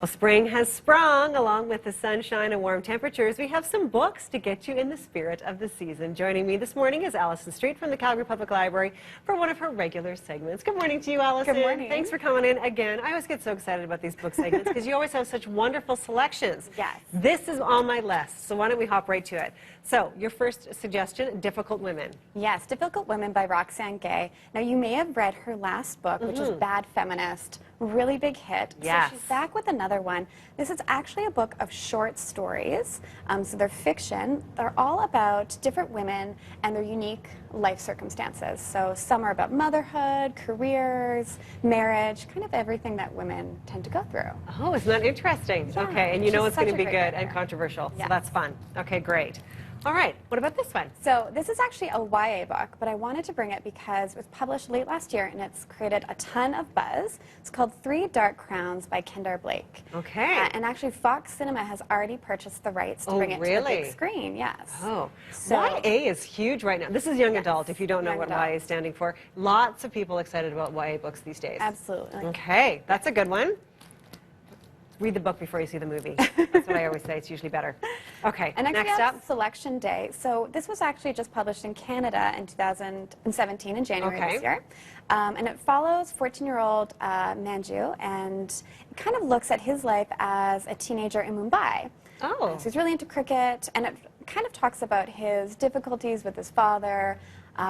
Well, spring has sprung. Along with the sunshine and warm temperatures, we have some books to get you in the spirit of the season. Joining me this morning is Allison Streit from the Calgary Public Library for one of her regular segments. Good morning to you, Allison. Good morning. Thanks for coming in again. I always get so excited about these book segments because you always have such wonderful selections. Yes. This is on my list, so why don't we hop right to it. So, your first suggestion, Difficult Women. Yes, Difficult Women by Roxane Gay. Now, you may have read her last book, which was Bad Feminist. Really big hit. Yes. So she's back with another one. This is actually a book of short stories. So they're fiction. They're all about different women and their unique life circumstances. So some are about motherhood, careers, marriage, kind of everything that women tend to go through. Oh, isn't that interesting? Yeah, okay, and you know she's it's going to such a be great good writer. and controversial, so Yes. that's fun. Okay, great. All right, what about this one? So this is actually a YA book, but I wanted to bring it because it was published late last year and it's created a ton of buzz. It's called Three Dark Crowns by Kendar Blake. Okay. And actually Fox Cinema has already purchased the rights to bring it to the really? big screen, yes. Oh, So- YA is huge right now. This is young Yes, adult, if you don't know young what adult. YA is standing for. Lots of people excited about YA books these days. Absolutely. Okay, that's a good one. Read the book before you see the movie. That's what I always say. It's usually better. Okay, And next, we next have up. Selection Day. So this was actually just published in Canada in 2017, in January Okay. this year. And it follows 14-year-old Manju, and it kind of looks at his life as a teenager in Mumbai. Oh. So he's really into cricket, and it kind of talks about his difficulties with his father,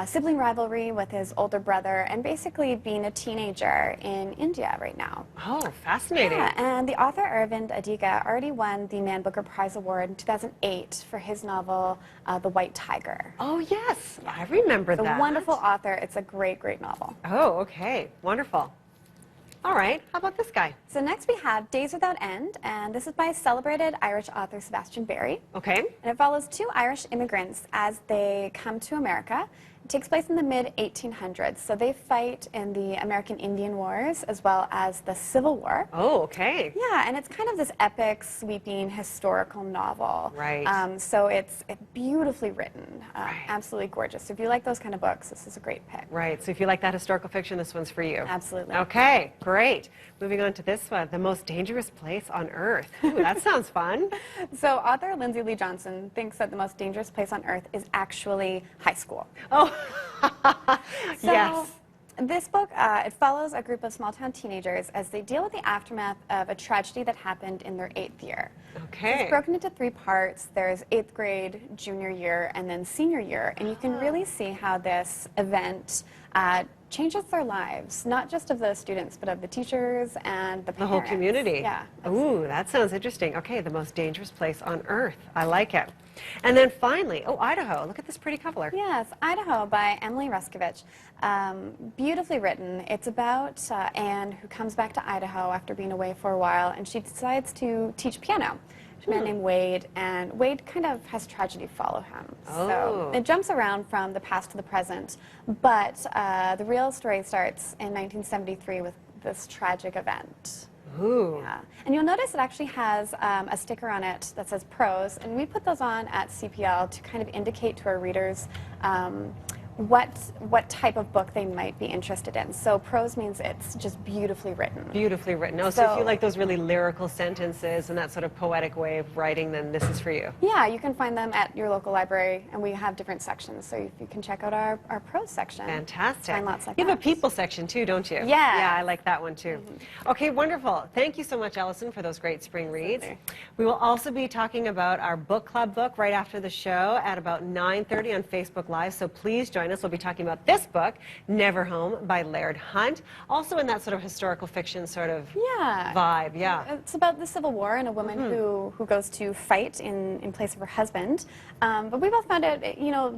sibling rivalry with his older brother, and basically being a teenager in India right now. Oh, fascinating. Yeah, and the author Aravind Adiga already won the Man Booker Prize Award in 2008 for his novel, The White Tiger. Oh, yes. I remember The that. wonderful author. It's a great, great novel. Oh, okay. Wonderful. All right. How about this guy? So next we have Days Without End, and this is by celebrated Irish author Sebastian Barry. Okay. And it follows two Irish immigrants as they come to America. It takes place in the mid-1800s, so they fight in the American Indian Wars as well as the Civil War. Oh, okay. Yeah, and it's kind of this epic, sweeping, historical novel. Right. So it's beautifully written, Right. absolutely gorgeous. So if you like those kind of books, this is a great pick. Right. So if you like that historical fiction, this one's for you. Absolutely. Okay, great. Moving on to this one, The Most Dangerous Place on Earth. Ooh, that sounds fun. So author Lindsay Lee Johnson thinks that the most dangerous place on earth is actually high school. Oh, So yes. this book, it follows a group of small-town teenagers as they deal with the aftermath of a tragedy that happened in their 8th year. Okay. It's broken into 3 parts. There's 8th grade, junior year, and then senior year. And you can really see how this event changes their lives, not just of the students, but of the teachers and the The parents. whole community. Yeah. Ooh, that sounds interesting. Okay, The Most Dangerous Place on Earth. I like it. And then finally, oh, Idaho. Look at this pretty cover. Yes, Idaho by Emily Ruskovich. Beautifully written. It's about Anne who comes back to Idaho after being away for a while, and she decides to teach piano. There's a man named Wade, and Wade kind of has tragedy follow him. So Oh. it jumps around from the past to the present, but the real story starts in 1973 with this tragic event. Ooh. Yeah. And you'll notice it actually has a sticker on it that says prose, and we put those on at CPL to kind of indicate to our readers what type of book they might be interested in. So prose means it's just beautifully written. Beautifully written. Oh, so if you So- like those really lyrical sentences and that sort of poetic way of writing, then this is for you. Yeah, you can find them at your local library, and we have different sections, so you can check out our prose section. Fantastic. Find lots like You have a that. people section too, don't you? Yes. Yeah, I like that one too. Okay, wonderful. Thank you so much, Allison, for those great spring reads. Absolutely. We will also be talking about our book club book right after the show at about 9:30 on Facebook Live, so please join us. We'll be talking about this book, Never Home by Laird Hunt, also in that sort of historical fiction sort of Yeah. vibe. Yeah. It's about the Civil War and a woman who goes to fight in place of her husband. But we both found it,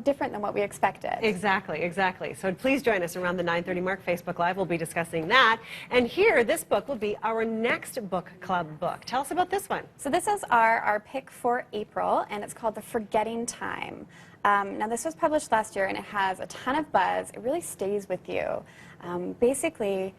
different than what we expected. Exactly, exactly. So please join us around the 9:30 mark, Facebook Live. We'll be discussing that. And here, this book will be our next book club book. Tell us about this one. So this is our pick for April, and it's called The Forgetting Time. Now this was published last year, and it has a ton of buzz. It really stays with you. Basically,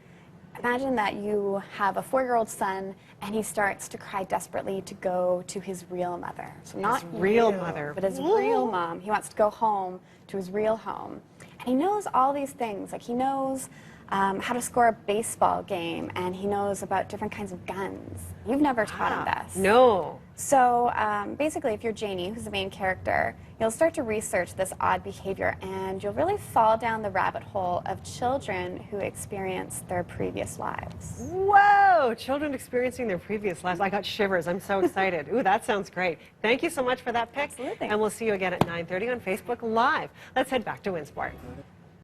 imagine that you have a 4-year-old son, and he starts to cry desperately to go to his real mother. So not real you, mother. but his real mom. He wants to go home to his real home. And he knows all these things. Like he knows how to score a baseball game, and he knows about different kinds of guns. You've never taught him this. No. So basically, if you're Janie, who's the main character, you'll start to research this odd behavior, and you'll really fall down the rabbit hole of children who experience their previous lives. Whoa! Children experiencing their previous lives. I got shivers. I'm so excited. Ooh, that sounds great. Thank you so much for that pick. Absolutely. And we'll see you again at 9:30 on Facebook Live. Let's head back to Winsport.